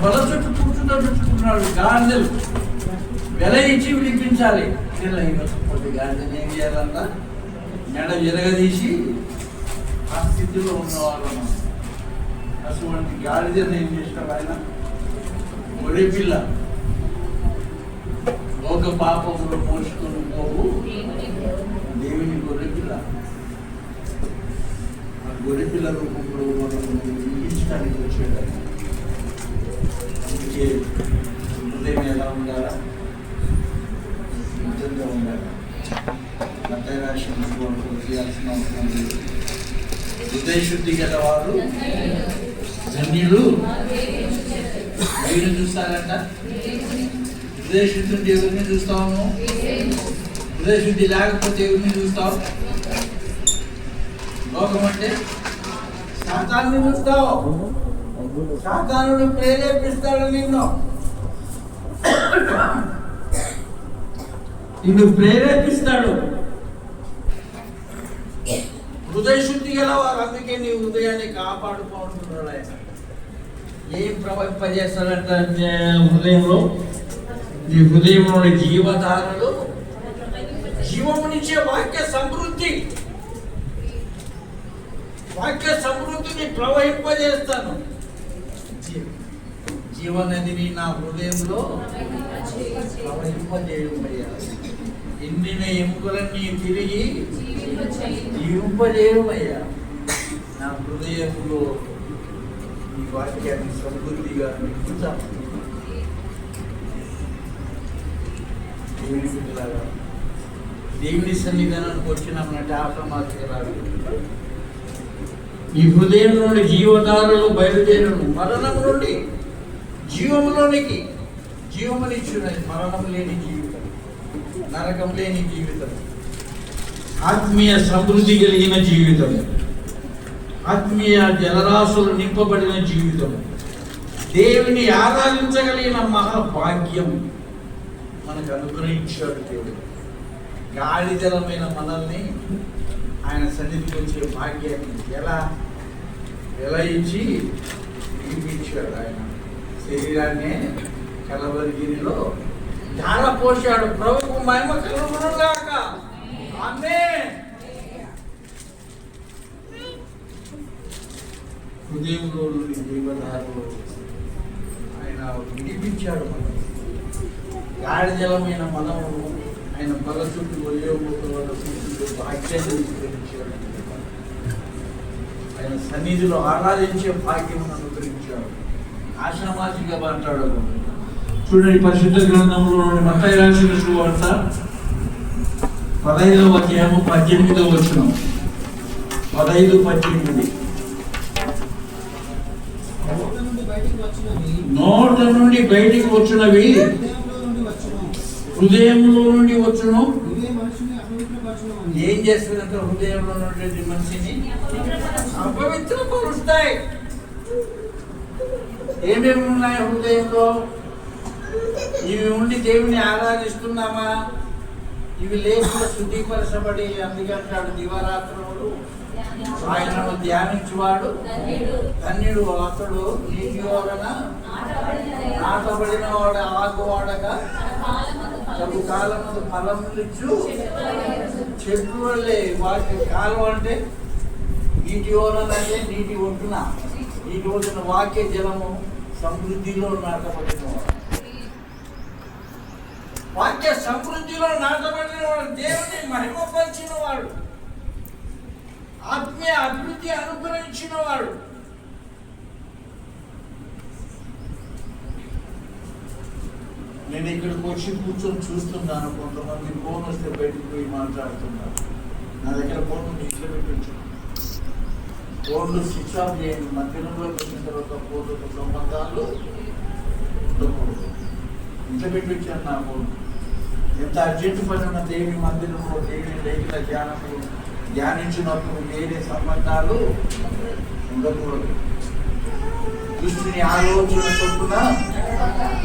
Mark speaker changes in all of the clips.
Speaker 1: బల చుట్టూ కూర్చుంటున్నాడు. గాడిదలు వెల ఇచ్చి విడిపించాలి. గాడిదని ఏం చేయాలంట? మెడ విరగదీసి ఆ స్థితిలో ఉన్నవాళ్ళం. అటువంటి గాడిదని ఏం చేస్తాడు ఆయన? గొర్రె పిల్ల ఒక పాపంలో మోసుకొని పోవు దేవుని గొర్రె పిల్ల. ఆ గొర్రె పిల్ల రూపంలో మనం విడిపించడానికి వచ్చాడు. అందుకే హృదయం ఎలా ఉండాలా? నిజంగా ఉండాలి. మత్తయి రాసిన చేయాల్సిన అవసరం లేదు. హృదయ శుద్ధి గలవారు ధన్యులు. దేవుని చూస్తారంట. హృదయ శుద్ధి దేవుడిని చూస్తాము. హృదయ శుద్ధి లేకపోతే దేవుడిని చూస్తావు. లోకం అంటే సాతానుని చూస్తావు. సాతానుడు ప్రేరేపిస్తాడు నిన్ను ప్రేరేపిస్తాడు. హృదయ శుద్ధి గలవారు. అందుకే నీ హృదయాన్ని కాపాడుకుంటున్నాడు ఆయన. ఏం ప్రవహింపజేస్తాడంట హృదయంలో? నీ హృదయంలోని జీవధారలు, జీవమునిచ్చే వాక్య సమృద్ధి. వాక్య సమృద్ధిని ప్రవహింపజేస్తాను. జీవనదిని నా హృదయంలో ప్రవహింపజేయమయ్యా. ఎండిన ఎముకలన్నీ తిరిగి జీవింపజేయమయ్యా. నా హృదయంలో ఈ వాక్యాన్ని సమృద్ధిగా నింపుతాను. దేవుని పిల్లలారా, దేవుని సన్నిధానానికి వచ్చినామన్నట్టు ఆశ్రమానికి రాదు. ఈ హృదయంలోని జీవధారలు బయలుదేరను. మరణం నుండి జీవములోనికి జీవమునిచ్చున్నది. మరణం లేని జీవితం, నరకం లేని జీవితం, ఆత్మీయ సమృద్ధి కలిగిన జీవితం, ఆత్మీయ జలరాశులు నింపబడిన జీవితం, దేవుని ఆరాధించగలిగిన మహాభాగ్యం మనకు అనుగ్రహించాడు దేవుడు. గాడిదలమైన మనల్ని ఆయన సన్నిధికి వచ్చే భాగ్యాన్ని ఎలా ఇచ్చి విడిపించాడు. ఆయన శరీరాన్ని కలవరిగిరిలో ధార పోశాడు. ప్రభువుకు మహిమ కలుగునుగాక. ఆమేన్. హృదయంలో జీవధారలో ఆయన విడిపించాడు. మనం గాడిదలమైన మనము ఆయన బల చుట్టూ భాగ్యాన్ని అనుగ్రహించాడు. ఆయన సన్నిధిలో ఆరాధించే భాగ్యం అనుగ్రహించాడు. ఆశామాసిగా మాట్లాడు. చూడండి, పరిశుద్ధ గ్రంథంలో మత్తయి రాసిన సువార్త 15వ అధ్యాయము 18వ వచనం. 15-18. నోట నుండి బయటికి వచ్చినవి హృదయంలో నుండి వచ్చును. ఏం చేస్తుందంటే హృదయంలో నుండి మనిషిని అపవిత్రపరుస్తాయి. ఏమేమి ఉన్నాయి హృదయంలో? ఇవి ఉండి దేవుని ఆరాధిస్తున్నామా? ఇవి లేకుండా శుద్ధీపరచబడి, అందుకంటాడు దివారాత్రుడు ఆయనను ధ్యానించువాడు ధన్యుడు. అతడు నీటి వలన నాటబడిన వాడు ఆగువాడగా తగు కాలము ఫలములిచ్చు చెట్లు వల్లే. వాటి కాలం అంటే నీటి వలన, అంటే నీటి ఒడ్డున, నీటి ఒడ్డున వాక్య జలము సమృద్ధిలో నాటబడిన వాడు. వాక్య సమృద్ధిలో నాటబడిన వాడు దేవుని మహిమపరిచిన వాడు, ఆత్మీయ అభివృద్ధి అనుగ్రహించిన వాడు. నేను ఇక్కడికి వచ్చి కూర్చొని చూస్తున్నాను. కొంతమంది ఫోన్ వస్తే బయటకు పోయి మాట్లాడుతున్నారు. నా దగ్గర ఫోన్ ఇంట్లో పెట్టచ్చు. ఫోన్లు స్విచ్ ఆఫ్ చేయండి. మధ్యలోకి వచ్చిన తర్వాత ఫోన్లతో సంబంధాలు ఉండకూడదు. ఇంట్లో పెట్టించాను నా ఫోన్. ఎంత అర్జెంట్ పని ఉన్న దేవుని మందిరంలో దేవుని లేఖల ధ్యానము ధ్యానించినప్పుడు వేరే సంబంధాలు ఉండకూడదు. దృష్టిని ఆలోచన చొప్పున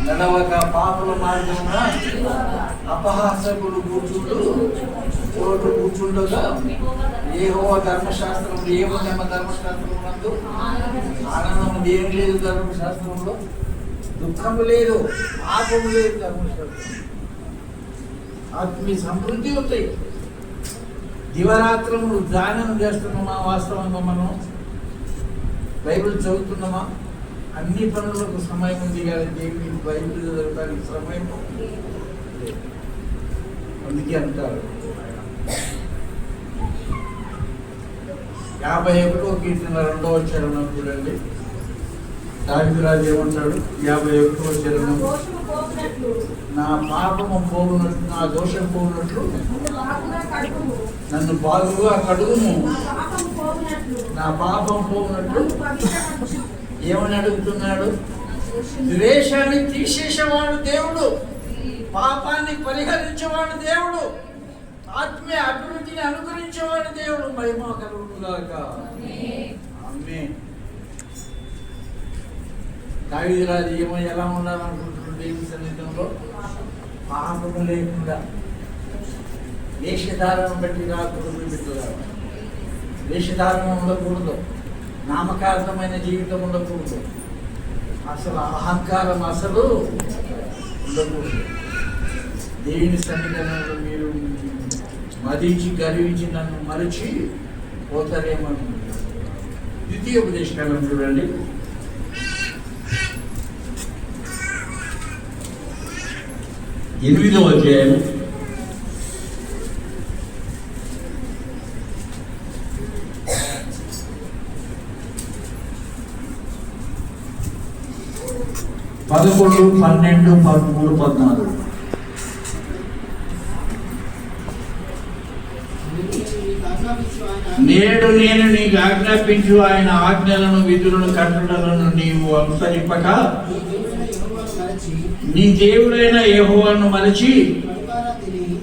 Speaker 1: నడవక పాపల మార్గమున అపహాసకుడు చోటు కూర్చుండగా యెహోవా ధర్మశాస్త్రం ఏమో ధర్మశాస్త్రం నందు ఆనందం ఏం లేదు. ధర్మశాస్త్రంలో దుఃఖము లేదు, పాపము లేదు, ఆత్మీయ సమృద్ధి అవుతాయి. దివరాత్రములు ధ్యానం చేస్తున్నామా? వాస్తవంగా మనం బైబిల్ చదువుతున్నామా? అన్ని పనులకు సమయం ఉంది కానీ దేవునికి బైబిల్ చదవడానికి సమయం లేదు. అందుకే అంటారు 51వ కీర్తన 2వ చరణం చూడండి. దావీదు రాజు ఏమంటాడు? 51వ చరణం, నా పాపము పోగునట్లు, నా దోషం పోగునట్లు నన్ను బాగుగా కడుగుము, నా పాపం పోగునట్లు. ఏమని అడుగుతున్నాడు? ద్వేషాన్ని తీసేసేవాడు దేవుడు, పాపాన్ని పరిహరించేవాడు దేవుడు, ఆత్మీయ అభివృద్ధిని అనుగ్రహించేవాడు దేవుడు. మహిమ కలుగునుగాక. ఆమేన్. దావీదు రాజు ఎలా ఉండాలనుకుంటున్నాడు దేవుని సన్నిధిలో? పాపము లేకుండా, వేషధారణ బట్టి రాకూడదు, బిడ్డలారా. వేషధారణ ఉండకూడదు, నామకార్థమైన జీవితం ఉండకూడదు, అసలు అహంకారం అసలు ఉండకూడదు. దేవుని సన్నిధానంలో మీరు మదించి గర్వించి నన్ను మరిచి పోతారేమని. ద్వితీయోపదేశకాండం చూడండి. 8వ అధ్యాయం 11, 12, 13, 14. నేడు నేను నీకు ఆజ్ఞాపించు ఆయన ఆజ్ఞలను, విధులను, కట్టడలను నీవు అనుసరింపక నీ దేవుడైన యెహోవాను మరచి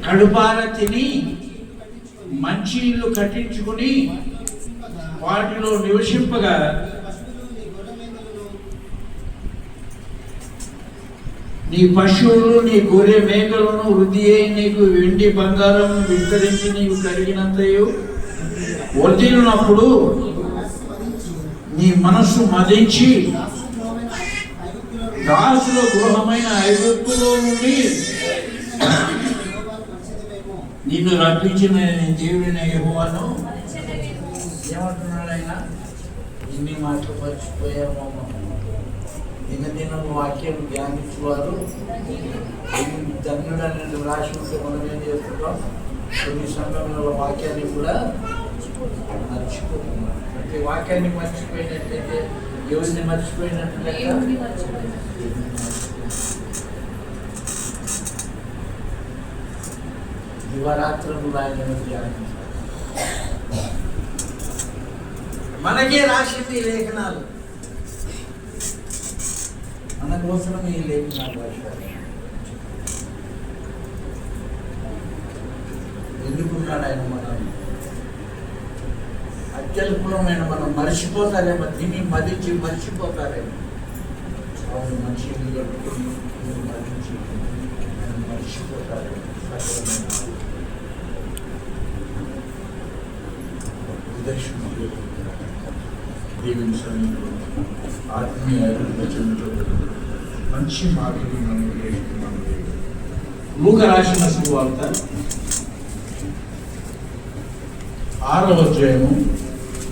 Speaker 1: కడుపార తిని మంచి ఇల్లు కట్టించుకుని వాటిలో నివసింపగా నీ పశువులు, నీ గొర్రె మేకలను వృద్ధి అయి నీకు వెండి బంగారం విస్తరించి నీవు కలిగినంతయు వర్ధిల్లినప్పుడు నీ మనస్సు మదించి దాసుల గృహమైన ఐగుప్తులో నుండి నిన్ను రప్పించిన దేవుడైన యెహోవాను. ఏమంటున్నాడు ఆయన? ఇన్ని మాటలు మర్చిపోయాము. దినదినం వాక్యం ధ్యానించేవారు ధన్యుడు అనేది రాసి ఉంటే మనం ఏం చేస్తున్నాం? కొన్ని సమయంలో వాక్యాన్ని కూడా మర్చిపోతున్నాం. అంటే వాక్యాన్ని మర్చిపోయినట్లయితే ఎవరిని మర్చిపోయినట్లయితే దివారాత్రములు ఆయన ధ్యానించాలి. మనకే రాసింది లేఖనాలు, మన కోసం ఈ లేఖనాలు రాశారు. ఎందుకున్నాడు ఆయన? మనం అత్యల్పులమైన మనం మర్చిపోతారేమో, తిని మదించి మర్చిపోతారేమో. అవును, మంచి మదించి మర్చిపోతారేమో. దేవుని సన్నిధిలో ఆత్మీయ అభివృద్ధి చెందుతూ మంచి మాటలు మనం నేర్చుకున్నాం. లూకా రాసిన సువార్త 6వ అధ్యాయము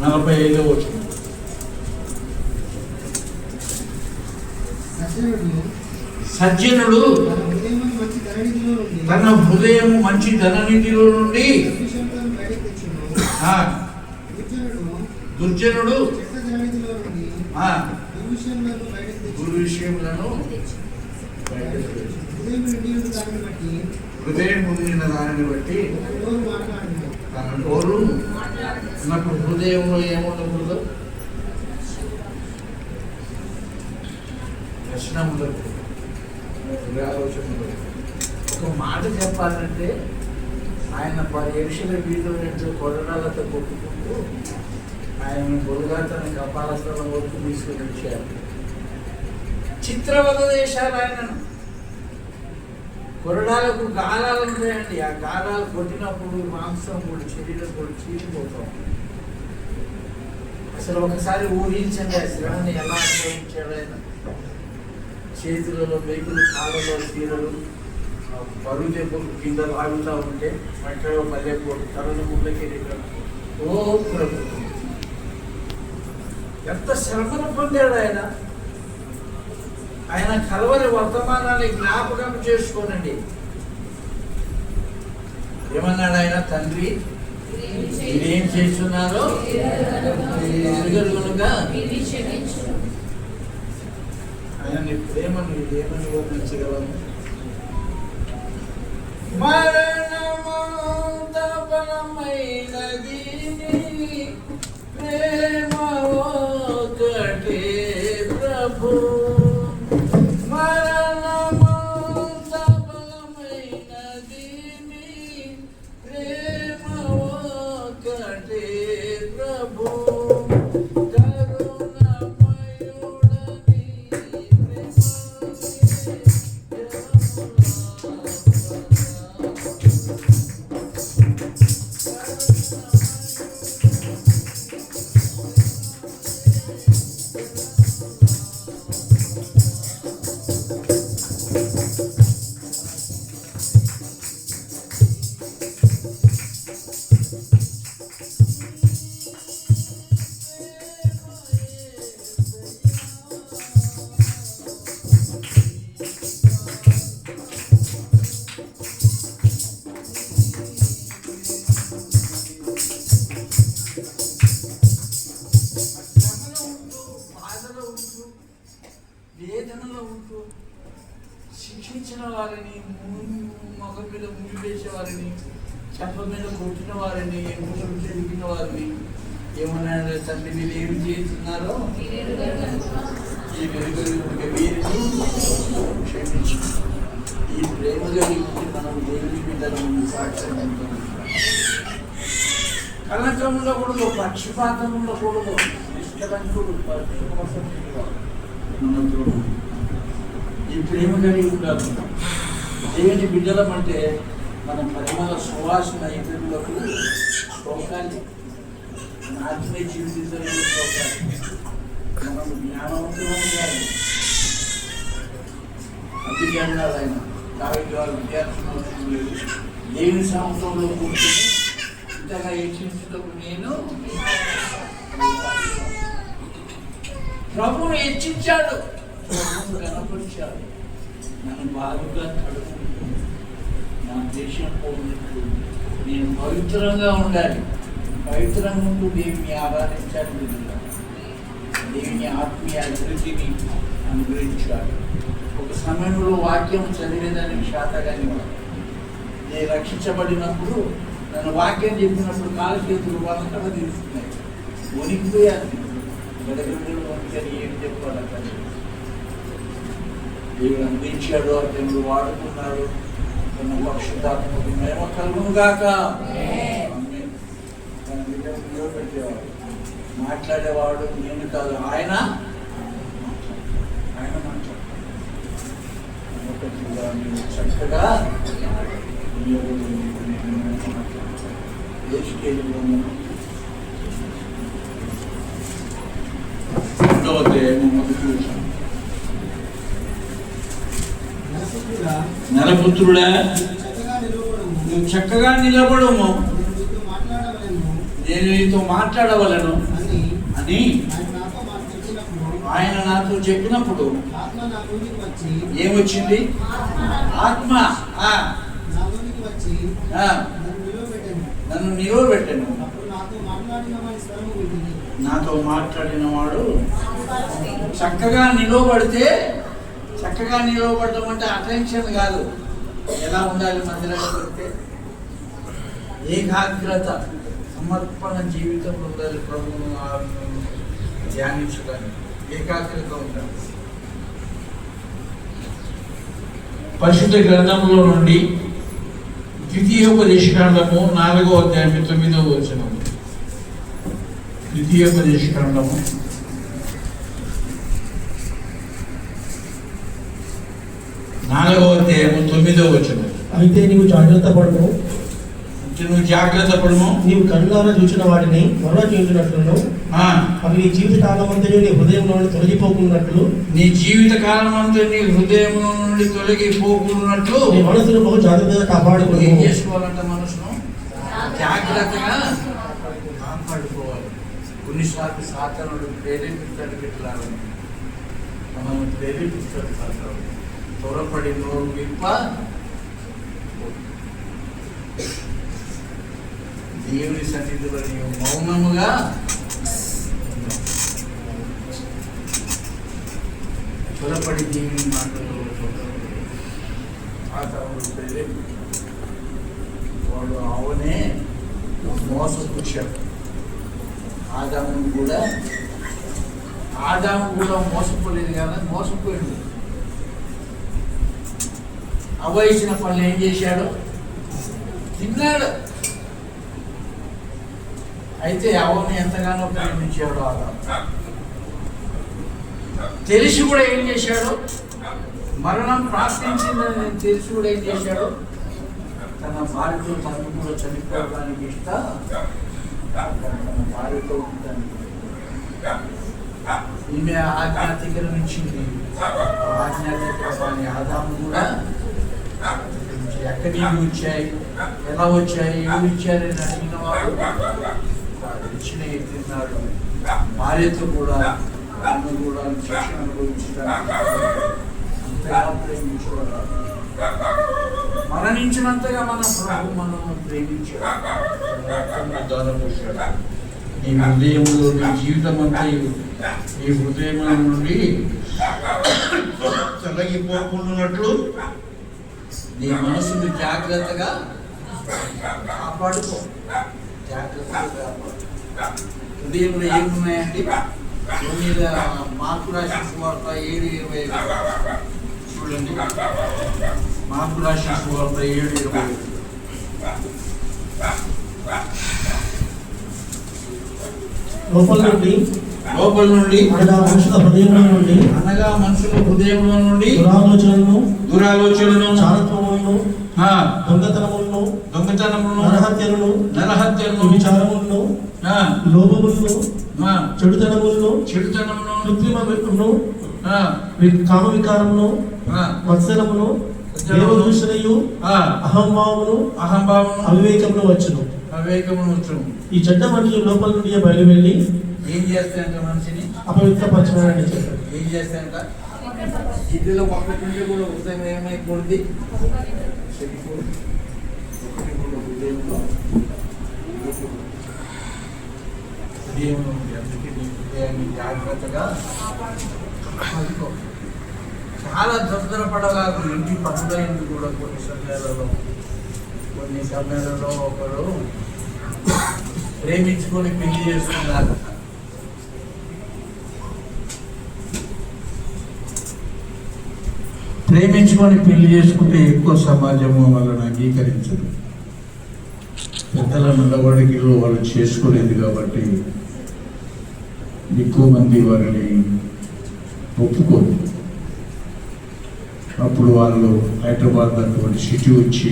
Speaker 1: 45వ వచనం. సజ్జనుడు తన హృదయం మంచి ధననిధిలో నుండి దుర్జనుడు దుర్విషయములను హృదయం ఉండిన దానిని బట్టి తన నోరు నాకు హృదయంలో ఏముండకూడదు? ప్రశ్నములు, ఆలోచనలు. ఒక మాట చెప్పాలంటే ఆయన 10 ఏడుల వీధిలో నుంచి కొడరాలతో కొట్టుకుంటూ ఆయన బొలుగా తన కపాలస్థలం వరకు తీసుకుని వచ్చారు. చిత్రవద దేశాలు ఆయనను. కొరడాలకు గాలాలు ఉంటాయండి. ఆ గాలాలు కొట్టినప్పుడు మాంసం కూడా, శరీరం కూడా చీలిపోతాం. అసలు ఒకసారి ఊహించండి ఆ శ్రమని ఎలా అనుభవించాడు ఆయన. చేతులలో మేకులు, కాళ్ళలో చీరలు, బరువు దెబ్బలు కింద లాగుతూ ఉంటే మట్టిలో పల్లెపోటు తలను ముళ్ళకెళ్ళి ఓ ప్రభుత్వం ఎంత శ్రమను పొందాడు ఆయన. ఆయన కలవరి వర్తమానాన్ని జ్ఞాపకం చేసుకోనండి. ఏమన్నాడు ఆయన? తండ్రి మీరేం చేస్తున్నారో ఎరుగరు కనుక. ఆయన ప్రేమను ఏమని వర్ణించగలము? మరణమంత బలమైనది ప్రేమ ఒకటే ప్రభు. మరణమంత బలమైనది ప్రేమ ఒకటే ప్రభు. వేదనలో ఉంటూ శిక్షించిన వారిని, మొగ మీద ముడి వేసే వారిని, చెంప మీద కొట్టిన వారిని, ఎముకలు చెరిగిన వారిని ఏమన్నాడు? తండ్రి మీరు ఏమి చేస్తున్నారో ఈ వెలుగుగా వీరిని క్షమించు. ఈ ప్రేమ కలిగి మనం దేవుని బిడ్డలను సాక్ష్యం కలకం ఉండకూడదు, పక్షపాతం ఉండకూడదు, నిష్కలంకుడు ఈ ప్రేమ కలిగి ఉండాలి. దేవుని బిడ్డలం అంటే మన పరిమళ సువాసన ఇతరులకు సోకాలి, ఆత్మీయ జీవితంలో సోకాలి. మనం జ్ఞానవంతులను కాదు. అందుకే అన్నారు ఆయన దావీదు గారు విద్యార్థులు దేవుని సంవత్సరంలో కూర్చొని ఇంతగా హెచ్చించుటకు నేను ప్రభువును హెచ్చించాడు, ప్రభువును కనపరిచాడు. నన్ను బాగుగా కడుపుకుంటూ నా దేశం పోయినట్టు నేను పవిత్రంగా ఉండాలి. పవిత్రంగా ఉంటూ దేవుని ఆరాధించాలి. దేవుని ఆత్మీయ అభివృద్ధిని అనుగ్రహించాడు. ఒక సమయంలో వాక్యం చదివేదానికి శాతగాని వాడు. నేను రక్షించబడినప్పుడు నన్ను వాక్యం చెప్పినప్పుడు కాలు చేతులు వనకడ తీసుకున్నాయి, వణికిపోయాను. గడగడలు వణికని ఏం చెప్పాలి? దేవుడు అందించాడు, అతను వాడుకున్నాడు. తన పక్షుతాత్మకు మేమ కలుగును గాక. తన బిడ్డను పెట్టేవాడు, మాట్లాడేవాడు నేను కాదు, ఆయన చక్కగా నరపుత్రుడా నువ్వు చక్కగా నిలబడము, నేను నీతో మాట్లాడవలను అని ఆయన నాతో చెప్పినప్పుడు ఏమొచ్చింది? ఆత్మ నన్ను నిలవబెట్టాను. నాతో మాట్లాడిన వాడు చక్కగా నిలవబడితే, చక్కగా నిలవబడటం అంటే అటెన్షన్ కాదు. ఎలా ఉండాలి? మందిరానికి వెళ్తే ఏకాగ్రత, సమర్పణ జీవితం ఉండాలి. ప్రభువును ధ్యానించడానికి ఏకాగ్రత ఉండాలి. పరిశుద్ధ గ్రంథంలో నుండి ద్వితీయోపదేశకాండము 4వ అధ్యాయం 9వ వచనం. ద్వితీయోపదేశకాండము 4వ అధ్యాయము 9వ వచనం.
Speaker 2: అయితే నీవు జాగ్రత్త పడము,
Speaker 1: నువ్వు జాగ్రత్త పడము.
Speaker 2: నీవు కళ్ళారా చూసిన వాటిని మరలా చూసినట్లును అవి నీ జీవిత కాలం అంతా నీ హృదయంలో నుండి తొలగిపోకున్నట్లు,
Speaker 1: నీ జీవిత కాలం అంతా నీ హృదయం నుండి తొలగిపోకున్నట్లు
Speaker 2: నీ మనసును బహు జాగ్రత్తగా కాపాడుకోవాలి.
Speaker 1: ఏం చేసుకోవాలంట? మనసును జాగ్రత్తగా కాపాడుకోవాలి. కొన్నిసార్లు సాతానుడు ప్రేరేపిస్తాడు, పెట్టాలని మనం ప్రేరేపిస్తాడు. సాతానుడు త్వరపడి నోరు విప్ప దేవుని సన్నిధిలో నీవు మౌనముగా త్వరపడి దేవుని మాటలు వాడు అవనే మోసపుచ్చాడు. ఆదాము కూడా మోసపోలేదు కదా, మోసపోయాడు. అవయసిన పనులు ఏం చేశాడు? తిన్నాడు. అయితే అవని ఎంతగానో ప్రేమించాడు ఆదాము. తెలిసి కూడా ఏం చేశాడు? మరణం ప్రార్థించిందని తెలిసి కూడా ఏం చేశాడు? తన భార్యతో తను కూడా చనిపోవడానికి తన భార్యతో ఉండడానికి ఈమె ఆజ్ఞాతిక్రమించింది. ఆజ్ఞాతిక్రమాన్ని ఆదాము కూడా ఎక్కడి నుంచి వచ్చాయి, ఎలా వచ్చాయి, ఏమి ఇచ్చారని అడిగిన వాడు ఇచ్చిన తిన్నాడు. భార్యతో కూడా ఆమె కూడా శిక్షణ అనుభవించడానికి అంతగా ప్రేమించాడు. మరణించినంతగా మన ప్రభు మనం ప్రేమించాడు. నీ హృదయంలో నీ జీవితం అంతా ఈ హృదయం నుండి తొలగిపోకున్నట్లు నీ మనసుని జాగ్రత్తగా కాపాడుకో. జాగ్రత్తగా కాపాడు. హృదయంలో ఏమున్నాయండి? మార్పు రాసిన సువార్త 7:25 చూడండి. మార్పు రాసిన సువార్త 7:25 లోపల నుండి అనగా మనుషుల హృదయంలో నుండి దురాలోచనలను చారత్వములను దొంగతనములను నరహత్యలను విచారములను లోభములను చెడుతనములను కృత్రిమమును కామ వికారమును మత్సరమును దేవదూషణయు అహంభావమును అవివేకమును వచ్చును. ఈ చెడ్డ మనుషులు లోపల నుండి బయలు వెళ్ళి ఏం చేస్తాయంట? మనిషిని అపవిత్రపరచమని చెప్పారు. ఏం చేస్తాయంట? ఇందులో ఒక్కటి కూడా హృదయం ఏమైపోయింది? హృదయాన్ని జాగ్రత్తగా చాలా తొందరపడగా ఇంటి పనులైంది కూడా కొన్ని సమయాలలో ఒకరు ప్రేమించుకొని పెళ్లి చేసుకున్నారు. ప్రేమించుకొని పెళ్లి చేసుకుంటే ఎక్కువ సమాజము వాళ్ళని అంగీకరించదు. పెద్దల నడవడికలో వాళ్ళు చేసుకోలేదు కాబట్టి ఎక్కువ మంది వారిని ఒప్పుకోరు. అప్పుడు వాళ్ళు హైదరాబాద్ అటువంటి సిటీ వచ్చి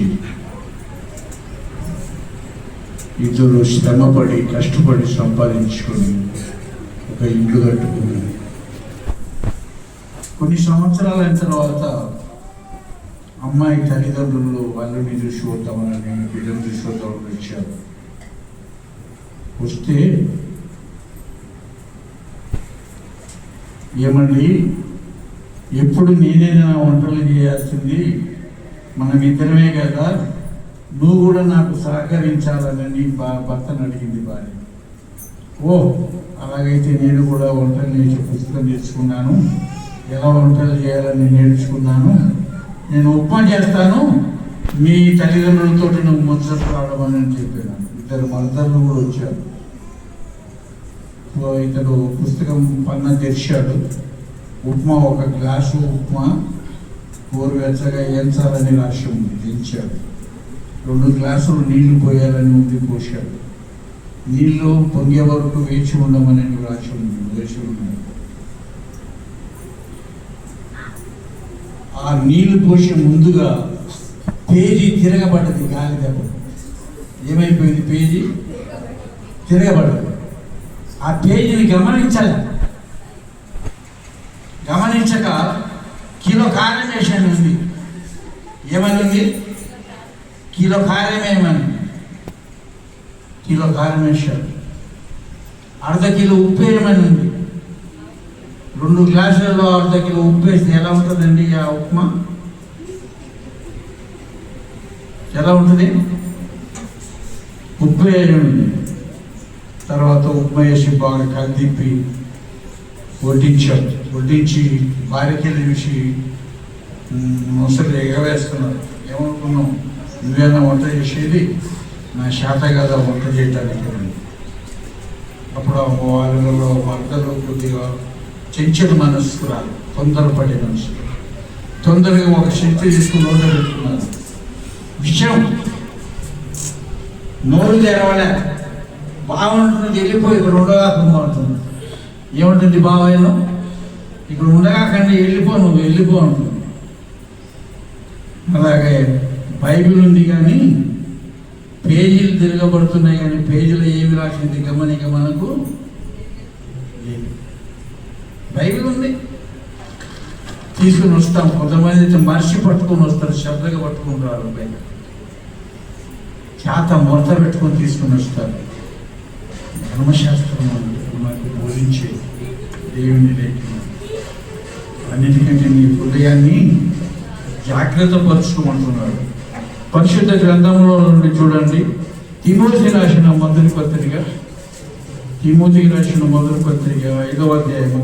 Speaker 1: ఇద్దరు శ్రమపడి కష్టపడి సంపాదించుకొని ఒక ఇల్లు కట్టుకుని కొన్ని సంవత్సరాల తర్వాత అమ్మాయి తల్లిదండ్రులు వాళ్ళని చూసి వద్దామని బిడ్డను చూసి వద్దామని వచ్చారు. వస్తే ఏమండి, ఎప్పుడు నేనైనా వంటలు చేయాల్సింది, మనం ఇద్దరమే కదా, నువ్వు కూడా నాకు సహకరించాలని భర్తను అడిగింది భార్య. ఓ అలాగైతే నేను కూడా వంటలు నేర్చే పుస్తకం తెచ్చుకున్నాను, ఎలా వంటలు చేయాలని నేర్చుకున్నాను, నేను ఉప్మా చేస్తాను, మీ తల్లిదండ్రులతో నువ్వు ముచ్చట రావడమని చెప్పాను. ఇద్దరు మదర్లు కూడా వచ్చారు. ఇతడు పుస్తకం పన్న తెరిచాడు. ఉప్మా, ఒక గ్లాసు ఉప్మా గోరువెచ్చగా ఏంచాలని రాసి ఉంది, తెచ్చాడు. 2 గ్లాసులు నీళ్లు పోయాలని ఉంది, పోశాడు. నీళ్లు పొంగే వరకు వేచి ఉండమని రాసి ఉంది, వేసి ఉన్నాయి. ఆ నీళ్లు పోసే ముందుగా పేజీ తిరగబడ్డది గాలి దెబ్బ.
Speaker 3: ఏమైపోయింది? పేజీ తిరగబడదు. ఆ పేజీని గమనించక కిలో కారం వేసాను ఉంది. ఏమని ఉంది? కిలో కారం ఏమని? కిలో కారం వేసాడు. అర్ధ కిలో ఉప్పు వేయమని ఉంది. 2 గ్లాసులలో అర్ధ కిలో ఉప్పు వేస్తే ఎలా ఉంటుందండి ఆ ఉప్మా? ఎలా ఉంటుంది? ఉప్పు వేయండి. తర్వాత ఉప్మా వేసి బాగా కలిపి వడ్డించి భార్యకెళ్ళి చూసి ముసలి ఎగవేస్తున్నారు. ఏమనుకున్నాం? నువ్వేనా వంట చేసేది? నా శాత కదా వంట చేయటానికి. అప్పుడు వాళ్ళలో భర్తలు కొద్దిగా చెంచల మనస్కురాలు, తొందరపడే మనసు, తొందరగా ఒక శక్తి తీసుకుని నోట పెట్టుకున్నారు. విషయం నోరు తెరవలే. బాగుంటుంది, వెళ్ళిపోయి ఇక్కడ ఉండగా బాగుంటుంది. ఏముంటుంది బావాయను? ఇక్కడ ఉండగా కండి నువ్వు వెళ్ళిపో ఉంటుంది. అలాగే బైబిల్ ఉంది కానీ పేజీలు తిరగబడుతున్నాయి, కానీ పేజీలో ఏమి రాసింది గమనిక మనకు బైబిల్ ఉంది. తీసుకుని వస్తాం. కొంతమంది అయితే మనిషి పట్టుకొని వస్తారు, శబ్దంగా పట్టుకుని రారు. బైబిల్ చేత మొరత పెట్టుకొని తీసుకుని వస్తారు. ధర్మశాస్త్రం మనకు బోధించే దేవుని లేఖ. అన్నిటికంటే నీ హృదయాన్ని జాగ్రత్త పరుచుకోమంటున్నాడు. పరిశుద్ధ గ్రంథంలో నుండి చూడండి, తిమోతికి రాసిన మొదటి పత్రిక 5వ అధ్యాయము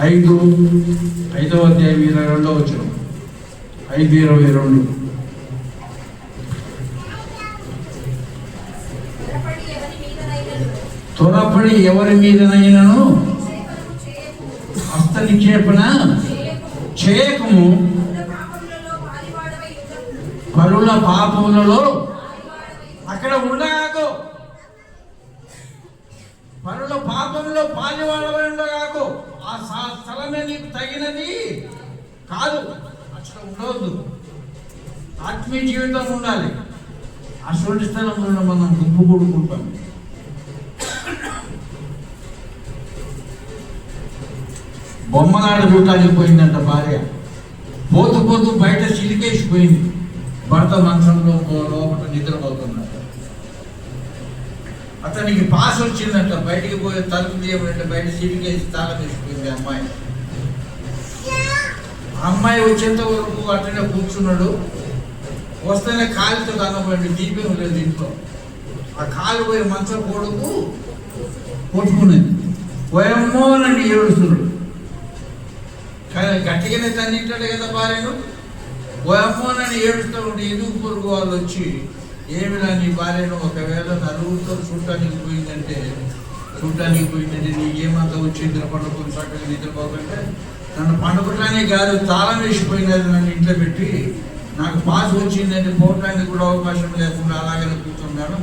Speaker 3: 5వ అధ్యాయం 22వ వచనం. 5:22. త్వరపడి ఎవరి మీదనైనను హస్త నిక్షేపణ చేయకము, పరుల పాపములలో అక్కడ ఉండగాకు. పరుల పాపంలో పాలివాడవకు. ఆ స్థలమే నీకు తగినది కాదు. అసలు ఉండవద్దు. ఆత్మీయ జీవితం ఉండాలి. అటువంటి స్థలంలో మనం గుంపు కూడుకుంటాం. బొమ్మలాడ చూడటానికి పోయిందంట భార్య. పోతూ బయట చిలికేసిపోయింది. భర్త మంచంలో లోపల నిద్రపోతున్నాడు. అతనికి పాస్ వచ్చిందంట. బయటికి పోయి తలుపు తీయమంటే బయట చిలికేసి తాళం వేసిపోయింది అమ్మాయి. అమ్మాయి వచ్చేంత వరకు అట్లనే కూర్చున్నాడు. వస్తేనే కాలుతో కనబడి దీపం లేదు ఇంట్లో. ఆ కాలు పోయి మంచం కొడుకు కొట్టుకునేది. పోయమ్మోనండి ఏడుస్తున్నాడు. కానీ గట్టిగానే తన్నింటాడు కదా భార్యను. పోయమ్మోనని ఏడుస్తూ ఉంటే ఎదుగు పొరుగు వాళ్ళు వచ్చి, ఏమిలా నీ భార్యను ఒకవేళ నలుగురితో చూడటానికి పోయిందంటే నీకేమంత వచ్చి నిద్రపడుకుని చక్కగా నిద్రపోకంటే, నన్ను పండుకోవటానికి కాదు తాళం వేసిపోయినది నన్ను ఇంట్లో పెట్టి, నాకు పాస్ వచ్చిందంటే పోవటానికి కూడా అవకాశం లేకుండా అలాగనే కూర్చున్నాను.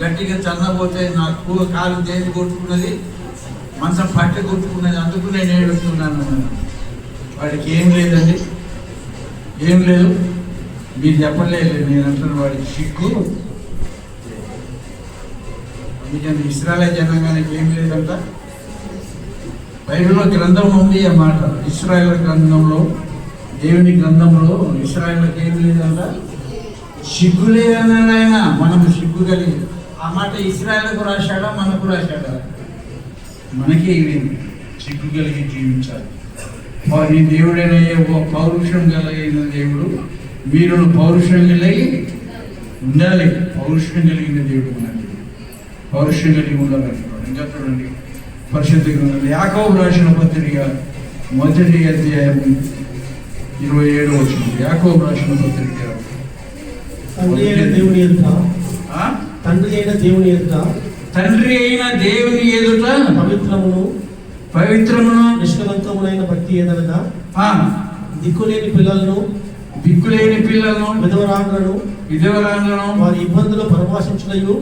Speaker 3: గట్టిగా చన్నపోతే నాకు కాలు దేని కొట్టుకున్నది, మనసం పట్టి కొట్టుకున్నది, అందుకు నేను ఏడుస్తున్నాను. వాడికి ఏం లేదండి, ఏం లేదు. మీరు చెప్పలేదు. నేను అంటున్నాను వాడికి సిగ్గు. అందుకని ఇశ్రాయేలు జనాంగానికి ఏం లేదంట. బైబిల్లో గ్రంథం ఉంది ఆ మాట. ఇశ్రాయేలు గ్రంథంలో, దేవుని గ్రంథంలో ఇశ్రాయేలుకి ఏం లేదంట, సిగ్గు లేదన్నాడు ఆయన. మనము సిగ్గు కలిగి, ఆ మాట ఇశ్రాయేలుకు రాశాడా మనకు రాశాడా? మనకే సిగ్గు కలిగి జీవించాలి. నీ దేవుడైన పౌరుషం కలిగిన దేవుడు, మీరు పౌరుషం కలిగి ఉండాలి. పౌరుషం కలిగిన దేవుడు మనకి పౌరుషం కలిగి ఉండాలంటున్నాడు. ఇంకా చూడండి పరిశుద్ధ గ్రంథం యాకోబు రాసిన పత్రిక 1వ అధ్యాయం 27వ వచనం. యాకోబు రాసిన పత్రిక.
Speaker 2: తండ్రి అయిన దేవుని ఎదుట పవిత్రమును నిష్కలంకములైన భక్తి ఎదలగా దిక్కులేని పిల్లలను విధవరాండ్లను వారి ఇబ్బందులు పరామర్శించడయు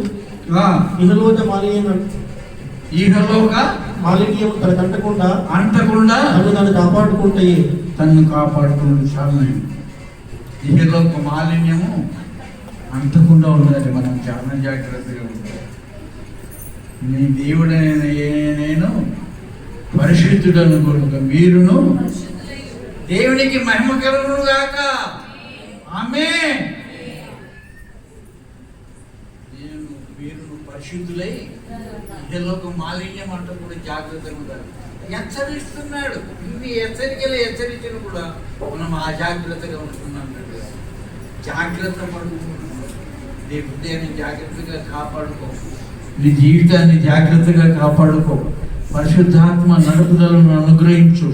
Speaker 2: ఇహలోక మాలిన్యం తనకు అంటకుండా తను కాపాడుకుంటాయి.
Speaker 3: చాలా ఇహలోక మాలిన్యము అంటకుండా ఉండాలి. మనం చాలా జాగ్రత్తగా ఉండాలి. నీ దేవుడైన నేను పరిశుద్ధుడను కొనుక మీరును దేవునికి మహిమ కలుగును గాక. ఆమేన్. మీరును పరిశుద్ధులై ఇహలోక మాలిన్యం అంటూ కూడా జాగ్రత్తగా ఉండాలి. హెచ్చరిస్తున్నాడు. ఇన్ని హెచ్చరించిన కూడా మనం అజాగ్రత్తగా ఉంటున్నాం. జాగ్రత్త పడుకుంటున్నాం. నీ హృదయాన్ని జాగ్రత్తగా కాపాడుకో. నీ జీవితాన్ని జాగ్రత్తగా కాపాడుకో. పరిశుద్ధాత్మ నడుపుదలను అనుగ్రహించు.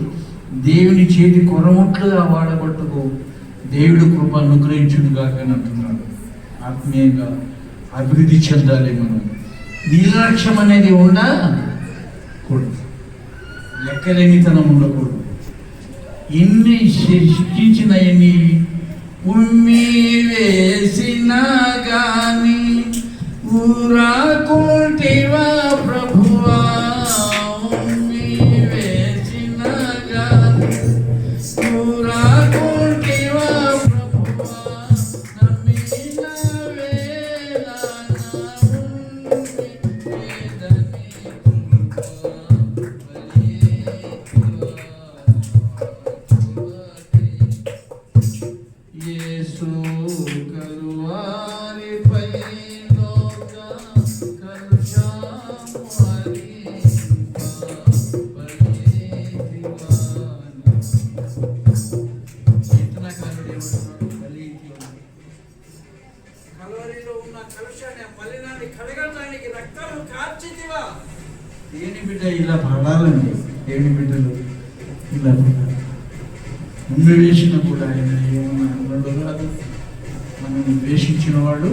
Speaker 3: దేవుని చేతి కొరముట్లుగా వాడబట్టుకో. దేవుడు కృప అనుగ్రహించుడుగా అంటున్నాడు. ఆత్మీయంగా అభివృద్ధి చెందాలి. మనం నిర్లక్ష్యం అనేది ఉండకూడదు. లెక్కలేనితనం ఉండకూడదు. ఎన్ని శిక్షించిన ఎన్ని ఉమ్మి వేసినా గాని ఊరాకుంటివా ప్రభువా. ఉమ్మి వేసినా గాని ఊరాకుంటివా ప్రభువా. నమ్మిన వేళ నా ఉమ్మి వేదని యేసు కలువారిపై లోక కలుషము హరింప బలితివాని. కీర్తనకారుడు ఏమంటున్నాడు? కలువరిలో ఉన్న కలుషాన్ని మలినాన్ని కడగడానికి రక్తము కార్చితివా. దేని బిడ్డ ఇలా పడాలండి. దేని బిడ్డలు ఇలా పడాలి. ముందు వేసిన కూడా ఆయన ఏమన్నా అన్నాడు కాదు. మనల్ని ద్వేషించిన వాడు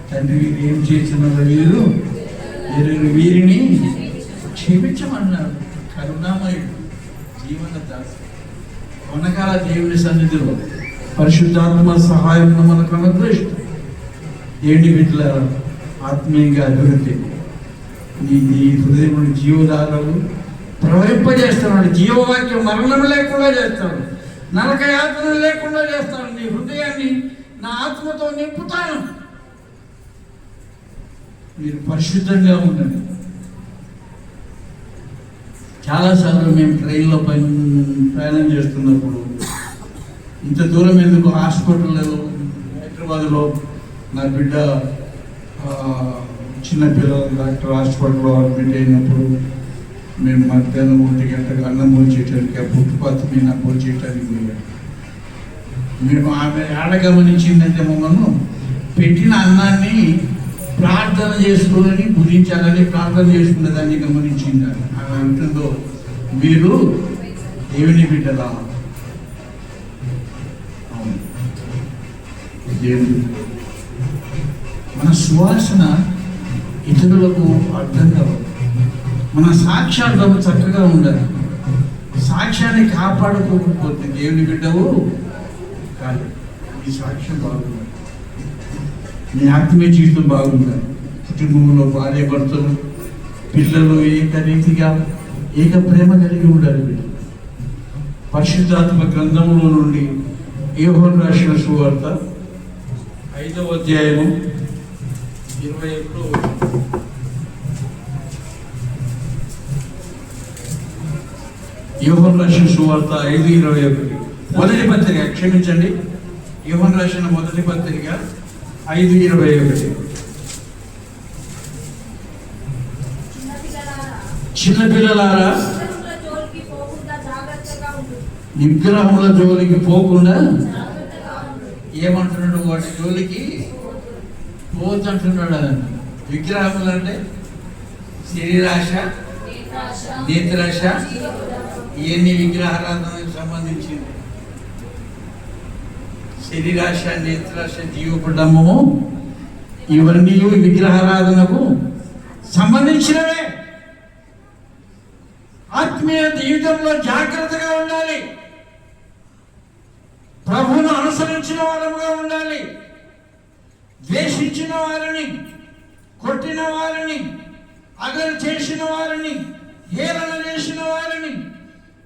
Speaker 3: తండ్రి ఏం చేసిన వీరు వీరిని క్షమించమన్నాడు. కరుణామయుడు, జీవనదాసు. కొనకాల దేవుని సన్నిధిలో పరిశుద్ధాత్మ సహాయం మనకు అనుగ్రహిస్తుంది. దేవుని బిడ్డల ఆత్మీయంగా అభివృద్ధి నీ హృదయం జీవధారలు ప్రవహింపజేస్తున్నాడు. జీవవాక్యం మరణం లేకుండా చేస్తాడు. నరక యాత్ర లేకుండా చేస్తాను. నీ హృదయాన్ని నా ఆత్మతో నింపుతాను. మీరు పరిశుద్ధంగా ఉండండి. చాలాసార్లు మేము ట్రైన్లో ప్రయాణం చేస్తున్నప్పుడు ఇంత దూరం ఎందుకు హాస్పిటల్లో హైదరాబాద్లో నా బిడ్డ చిన్నపిల్లలు డాక్టర్ హాస్పిటల్లో అడ్మిట్ అయినప్పుడు మేము మధ్యాహ్నం 1 గంటకు అన్నం భోంచేయటానికి ఆ ఫుట్పాత్ మీద భోంచేయటానికి వెళ్ళాం. మేము ఆమె ఆడ గమనించిందంటే మమ్మల్ని పెట్టిన అన్నాన్ని ప్రార్థన చేసుకోవాలని భుజించాలని ప్రార్థన చేసుకునే దాన్ని గమనించింది. ఆమె అంటుందో మీరు దేవుని బిడ్డలా. దేవుడు మన సువాసన ఇతరులకు అర్థం కావాలి. మన సాక్ష్యార్థం చక్కగా ఉండాలి. సాక్ష్యాన్ని కాపాడుకోకపోతే దేవుని బిడ్డవు కాదు. మీ సాక్ష్యం బాగుండాలి. మీ ఆత్మీయ జీవితం బాగుండాలి. కుటుంబంలో భార్య భర్తలు పిల్లలు ఏకరీతిగా ఏక ప్రేమ కలిగి ఉండాలి. పరిశుద్ధాత్మ గ్రంథంలో నుండి యోహాను రాసిన సువార్త 5వ అధ్యాయము 21వ యోహాను రాసిన సువార్త 5:21 మొదటి పత్రిక, క్షమించండి, యోహాను రాసిన మొదటి పత్రిక 5:21. చిన్నపిల్లలారా విగ్రహముల జోలికి పోకుండా ఏమంటున్నాడు? వాటి జోలికి పోతుంటున్నాడు. విగ్రహములు అంటే శరీరాశ, నేత్రాశ, ఇవన్నీ విగ్రహారాధనకు సంబంధించింది. శరీరాశ, నేత్రాశ, జీవపడము ఇవన్నీ విగ్రహారాధనకు సంబంధించినవే. ఆత్మీయ జీవితంలో జాగ్రత్తగా ఉండాలి. ప్రభువును అనుసరించిన వారముగా ఉండాలి. ద్వేషించిన వారిని, కొట్టిన వారిని, అగరు చేసిన వారిని, హేళన చేసిన వారిని,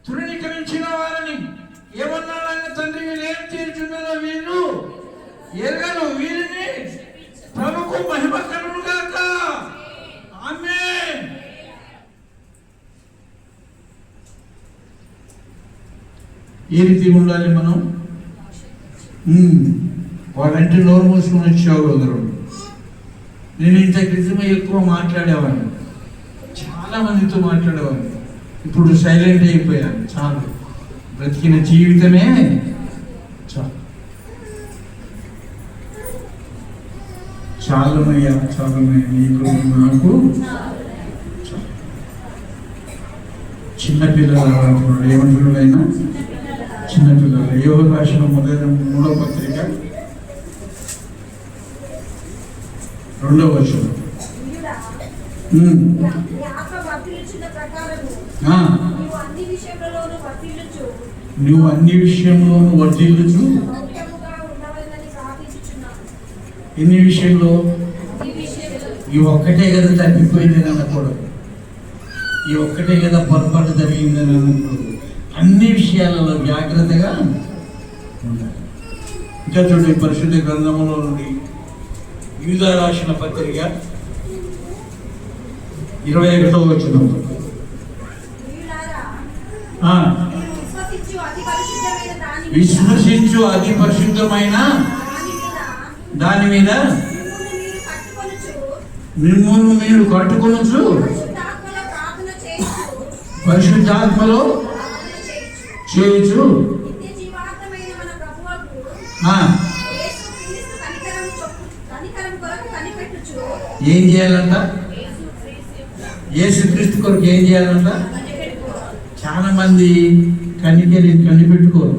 Speaker 3: తృణీకరించిన వారిని ఏమన్నాడు ఆయన తండ్రి? వీళ్ళు ఏం చేస్తున్నదో వీళ్ళు ఎరగను వీరిని ప్రభుకు మహిమ కలుగును గాక. ఆమేన్. ఏ రీతి ఉండాలి మనం? వాడంటే నోరు మూసుకొని వచ్చావు అందరూ. నేను ఇంత క్రితమే ఎక్కువ మాట్లాడేవాడిని, చాలా మందితో మాట్లాడేవాడిని. ఇప్పుడు సైలెంట్ అయిపోయాను. చాలు, బ్రతికిన జీవితమే చాలు. చాలునయ్యా, చాలునయ్యా, నీకు నాకు చాలు. చిన్నపిల్లలు అంటున్నాడు. ఏమంటున్నాడు ఆయన? చిన్నపిల్లలు. యోహోను రాసిన మొదటి 3వ పత్రిక 2వ వచనం. నువ్వు అన్ని విషయంలోనూ వర్ధిల్లుచు. ఎన్ని విషయంలో? ఈ ఒక్కటే కదా తప్పిపోయిందని అనకూడదు, ఈ ఒక్కటే కదా పొరపాటు జరిగిందని అనకూడదు. అన్ని విషయాలలో జాగ్రత్తగా ఉండాలి. ఇంకా చూడండి, పరిశుద్ధ గ్రంథంలో నుండి యూదా రాసిన పత్రిక 21వ వచనం. విశ్వసించు అతి పరిశుద్ధమైన దాని మీద మిమ్మల్ని మీరు కట్టుకొనొచ్చు, పరిశుద్ధాత్మలో చేయొచ్చు. ఏం చేయాలంట? యేసుక్రీస్తు కొరకు ఏం చేయాలంట? చాలా మంది కనిపెట్టుకోరు.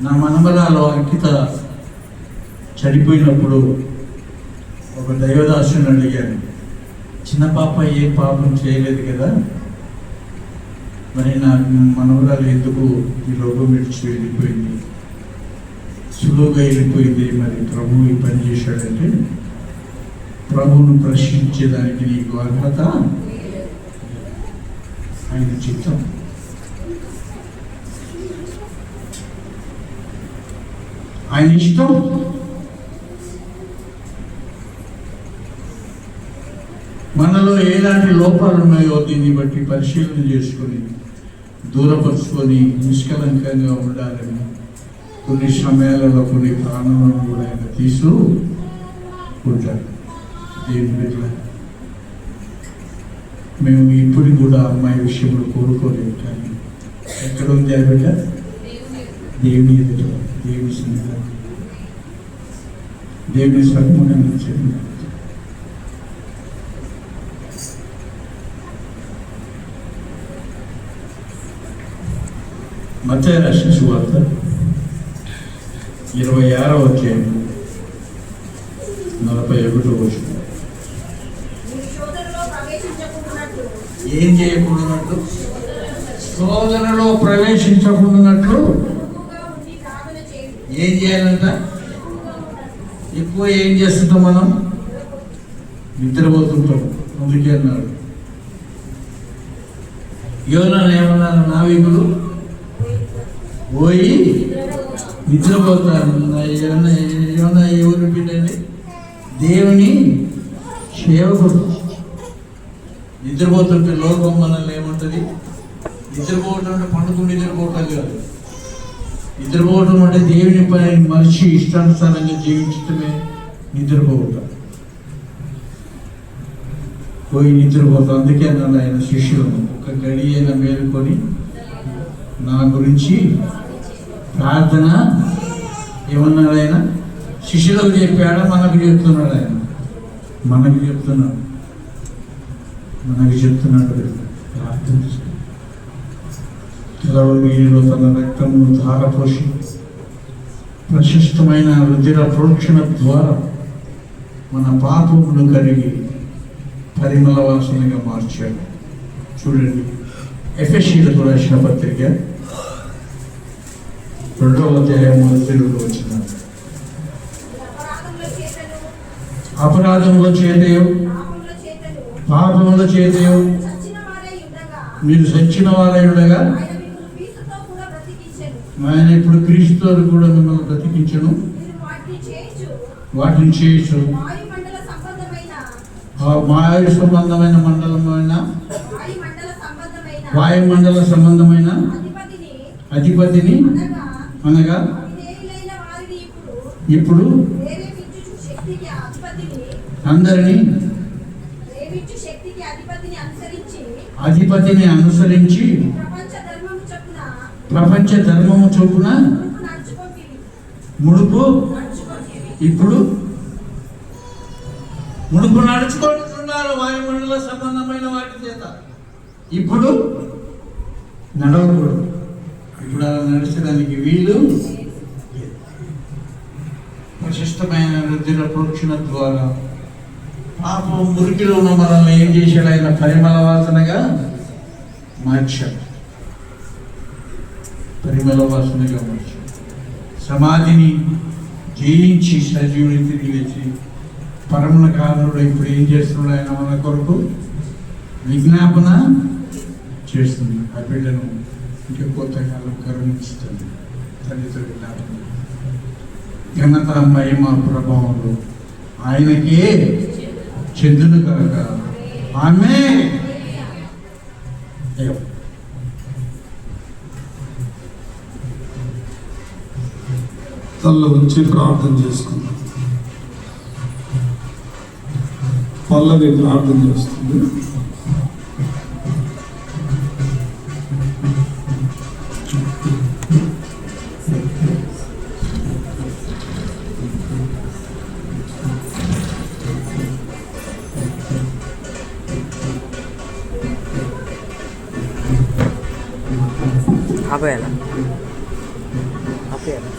Speaker 3: నా మనమరాలు అంకిత చనిపోయినప్పుడు ఒక దైవదాసుని అడిగాను, చిన్న పాప ఏ పాపం చేయలేదు కదా, మరి నా మనవరాలు ఎందుకు ఈ లోకం విడిచి వెళ్ళిపోయింది, సులువుగా వెళ్ళిపోయింది, మరి ప్రభు ఈ పని చేశాడంటే, ప్రభువును ప్రశ్నించేదానికి నీకు అర్హత ఆయన చిత్తం. ఆయన ఇష్టం. మనలో ఎలాంటి లోపాలు ఉన్నాయో దీన్ని బట్టి పరిశీలన చేసుకొని దూరపరుచుకొని నిష్కలంకంగా ఉండాలని కొన్ని సమయాలలో కొన్ని ప్రాణాలను కూడా ఆయన తీసుకుంటాడు. దేవుని బిడ్డ, మేము ఇప్పుడు కూడా అమ్మాయి విషయంలో కోరుకోలేము, కానీ ఎక్కడ ఉంది ఆ బిడ్డ? దేవుని ఎదుట, దేవుని సన్నిధానం, దేవుని సన్ముఖంగా చెంది మత్తయి రాసిన సువార్త 26వ అధ్యాయం 41వ వచనం. ఏం చేయకూడనట్లు? శోధనలో ప్రవేశించకూడనట్లు ఏం చేయాలంట? ఎక్కువ ఏం చేస్తుంటాం మనం? నిద్రపోతుంటాం. అందుకే అన్నాడు, యోనాను ఏమన్నారు నావికులు? పోయి నిద్రపోతారు. ఏమన్నా ఎవరు బిడ్డండి? దేవుని సేవకుడు. నిద్రపోతుంటే లోకం మనల్ని ఏముంటుంది? నిద్రపోవటం అంటే పండుకుని నిద్రపోవటం కాదు. నిద్రపోవటం అంటే దేవుని పని మనిషి ఇష్టానుసారంగా జీవించటమే నిద్రపోవటం. పోయి నిద్రపోతాం. అందుకే అన్నాడు ఆయన శిష్యులను, ఒక గడి అయినా మేలుకొని నా గురించి ప్రార్థన. ఏమన్నాడు ఆయన? శిష్యులకు చెప్పాడా? మనకు చెప్తున్నాడు ఆయన. మనకు చెప్తున్నాడు ప్రార్థన. కలవరిలో తన రక్తమును ధారపోసి ప్రశస్తమైన రుధిర ప్రోక్షణ ద్వారా మన పాపమును కరిగి పరిమళ వాసనగా మార్చాడు. చూడండి, ఎఫెసీయులకు రాసిన పత్రిక 2వ అధ్యాయం 1-2 వచనం. అపరాధముల చేతయో పాపముల చేతయో మీరు చచ్చిన వారై ఉండగా ఆయన ఇప్పుడు క్రీస్తుతో కూడా మిమ్మల్ని బ్రతికించను, వాటిని చేయొచ్చు. వాయు సంబంధమైన వాయుమండల సంబంధమైన అధిపతిని అనగా ఇప్పుడు అందరినీ అధిపతిని అనుసరించి ప్రపంచ ధర్మము చొప్పున ముడుపు ఇప్పుడు ముడుపు నడుచుకుంటున్నారు వాయుమండల సంబంధమైన వాటి చేత. ఇప్పుడు నడవకూడదు. ఇప్పుడు అలా నడిచడానికి వీలు ప్రశస్తమైన రుద్ర ప్రోక్షణ ద్వారా పాపం మురికిలో ఉన్న మనల్ని ఏం చేశాడు ఆయన? పరిమళ వాసనగా మార్చాడు. పరిమళ వాసనగా మార్చాడు. సమాధిని జయించి సజీవుని తిరిగి లేచి పరమున కారణుడు ఇప్పుడు ఏం చేస్తున్నాడు? ఆయన మన కొరకు విజ్ఞాపన చేస్తుంది. ఆ బిడ్డను ఇంకా కొత్తకాలం కరుణిస్తుంది. తండ్రితో విజ్ఞాపన, ఘనత, మహిమ, ప్రభావంలో ఆయనకే చెందును కనుక ఆమేన్.
Speaker 4: తల్ల ఉంచి ప్రార్థన చేసుకుందాం. పల్లవి ప్రార్థన చేస్తుంది.
Speaker 5: ఆపేయాలా? ఆపేయాలా?